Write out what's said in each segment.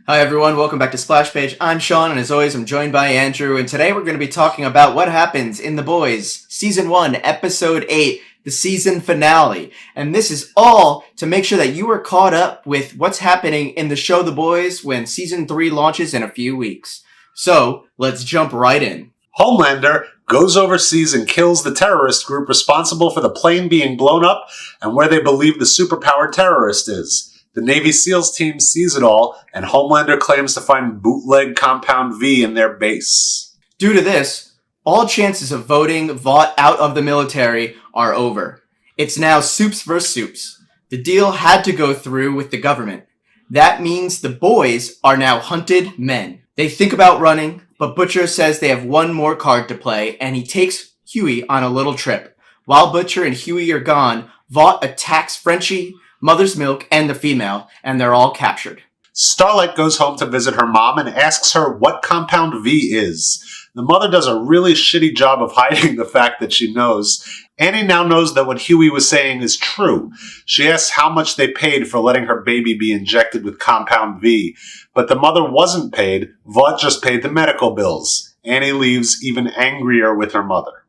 Hi everyone, welcome back to Splash Page. I'm Sean, and as always, I'm joined by Andrew, and today we're going to be talking about what happens in The Boys, Season 1, Episode 8, the season finale. And this is all to make sure that you are caught up with what's happening in the show The Boys when Season 3 launches in a few weeks. So, let's jump right in. Homelander goes overseas and kills the terrorist group responsible for the plane being blown up and where they believe the superpowered terrorist is. The Navy SEALs team sees it all, and Homelander claims to find bootleg Compound V in their base. Due to this, all chances of voting Vought out of the military are over. It's now soups versus soups. The deal had to go through with the government. That means the boys are now hunted men. They think about running, but Butcher says they have one more card to play, and he takes Hughie on a little trip. While Butcher and Hughie are gone, Vought attacks Frenchie, Mother's Milk, and the female, and they're all captured. Starlight goes home to visit her mom and asks her what Compound V is. The mother does a really shitty job of hiding the fact that she knows. Annie now knows that what Hughie was saying is true. She asks how much they paid for letting her baby be injected with Compound V. But the mother wasn't paid. Vought just paid the medical bills. Annie leaves even angrier with her mother.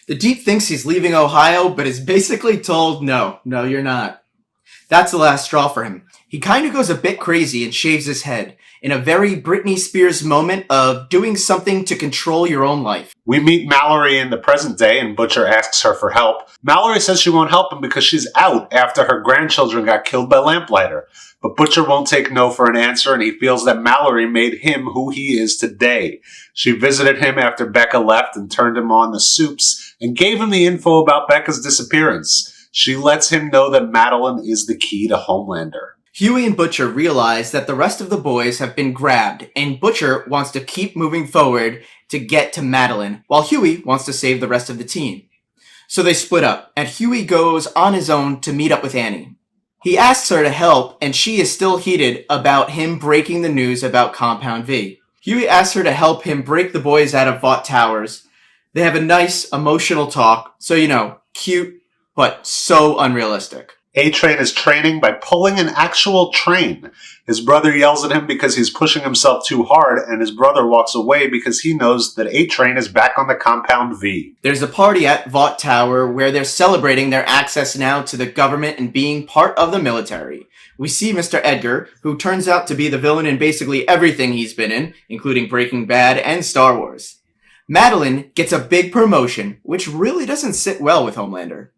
The Deep thinks he's leaving Ohio, but is basically told, no, you're not. That's the last straw for him. He kind of goes a bit crazy and shaves his head, in a very Britney Spears moment of doing something to control your own life. We meet Mallory in the present day, and Butcher asks her for help. Mallory says she won't help him because she's out after her grandchildren got killed by Lamplighter. But Butcher won't take no for an answer, and he feels that Mallory made him who he is today. She visited him after Becca left and turned him on the soups, and gave him the info about Becca's disappearance. She lets him know that Madeline is the key to Homelander. Hughie and Butcher realize that the rest of the boys have been grabbed, and Butcher wants to keep moving forward to get to Madeline, while Hughie wants to save the rest of the team. So they split up, and Hughie goes on his own to meet up with Annie. He asks her to help, and she is still heated about him breaking the news about Compound V. Hughie asks her to help him break the boys out of Vought Towers. They have a nice, emotional talk, so cute, but so unrealistic. A-Train is training by pulling an actual train. His brother yells at him because he's pushing himself too hard, and his brother walks away because he knows that A-Train is back on the Compound V. There's a party at Vought Tower where they're celebrating their access now to the government and being part of the military. We see Mr. Edgar, who turns out to be the villain in basically everything he's been in, including Breaking Bad and Star Wars. Madeline gets a big promotion, which really doesn't sit well with Homelander.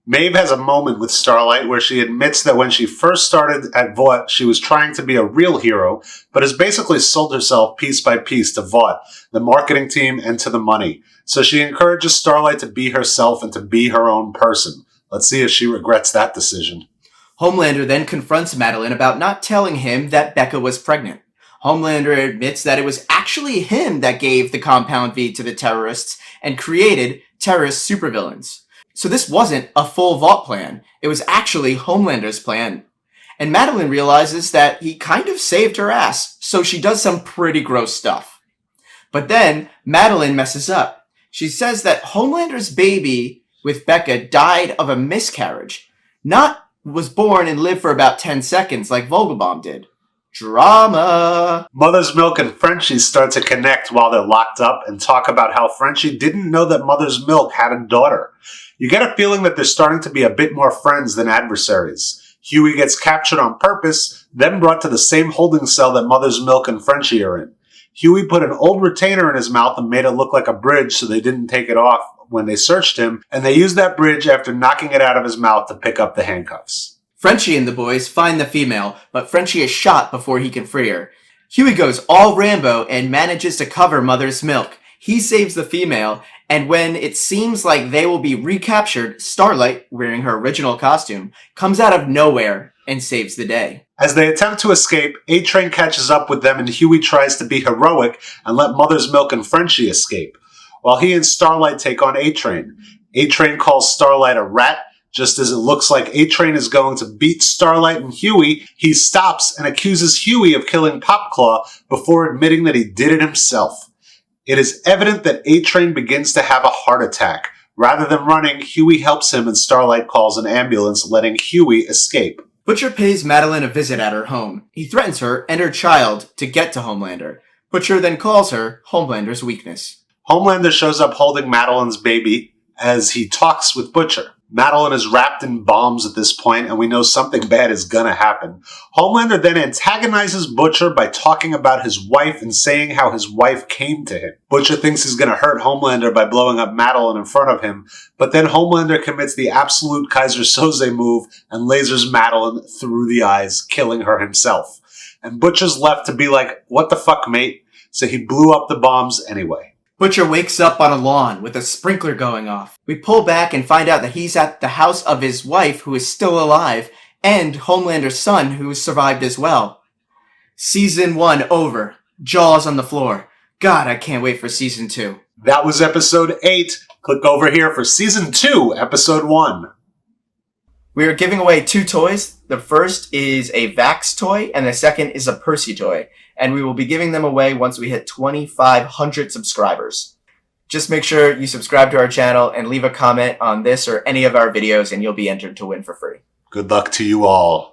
Maeve has a moment with Starlight where she admits that when she first started at Vought, she was trying to be a real hero, but has basically sold herself piece by piece to Vought, the marketing team, and to the money. So she encourages Starlight to be herself and to be her own person. Let's see if she regrets that decision. Homelander then confronts Madeline about not telling him that Becca was pregnant. Homelander admits that it was actually him that gave the Compound V to the terrorists and created terrorist supervillains. So this wasn't a full Vought plan. It was actually Homelander's plan. And Madeline realizes that he kind of saved her ass, so she does some pretty gross stuff. But then Madeline messes up. She says that Homelander's baby with Becca died of a miscarriage, not was born and lived for about 10 seconds like Vogelbaum did. Drama! Mother's Milk and Frenchie start to connect while they're locked up and talk about how Frenchie didn't know that Mother's Milk had a daughter. You get a feeling that they're starting to be a bit more friends than adversaries. Hughie gets captured on purpose, then brought to the same holding cell that Mother's Milk and Frenchie are in. Hughie put an old retainer in his mouth and made it look like a bridge so they didn't take it off when they searched him, and they used that bridge after knocking it out of his mouth to pick up the handcuffs. Frenchie and the boys find the female, but Frenchie is shot before he can free her. Hughie goes all Rambo and manages to cover Mother's Milk. He saves the female, and when it seems like they will be recaptured, Starlight, wearing her original costume, comes out of nowhere and saves the day. As they attempt to escape, A-Train catches up with them and Hughie tries to be heroic and let Mother's Milk and Frenchie escape, while he and Starlight take on A-Train. A-Train calls Starlight a rat. Just as it looks like A-Train is going to beat Starlight and Hughie, he stops and accuses Hughie of killing Popclaw before admitting that he did it himself. It is evident that A-Train begins to have a heart attack. Rather than running, Hughie helps him and Starlight calls an ambulance, letting Hughie escape. Butcher pays Madeline a visit at her home. He threatens her and her child to get to Homelander. Butcher then calls her Homelander's weakness. Homelander shows up holding Madeline's baby as he talks with Butcher. Madeline is wrapped in bombs at this point, and we know something bad is gonna happen. Homelander then antagonizes Butcher by talking about his wife and saying how his wife came to him. Butcher thinks he's gonna hurt Homelander by blowing up Madeline in front of him, but then Homelander commits the absolute Kaiser Soze move and lasers Madeline through the eyes, killing her himself. And Butcher's left to be like, what the fuck, mate? So he blew up the bombs anyway. Butcher wakes up on a lawn with a sprinkler going off. We pull back and find out that he's at the house of his wife, who is still alive, and Homelander's son, who has survived as well. Season 1 over. Jaws on the floor. God, I can't wait for Season 2. That was Episode 8. Click over here for Season 2, Episode 1. We are giving away 2 toys. The first is a Vax toy, and the second is a Percy toy. And we will be giving them away once we hit 2,500 subscribers. Just make sure you subscribe to our channel and leave a comment on this or any of our videos, and you'll be entered to win for free. Good luck to you all.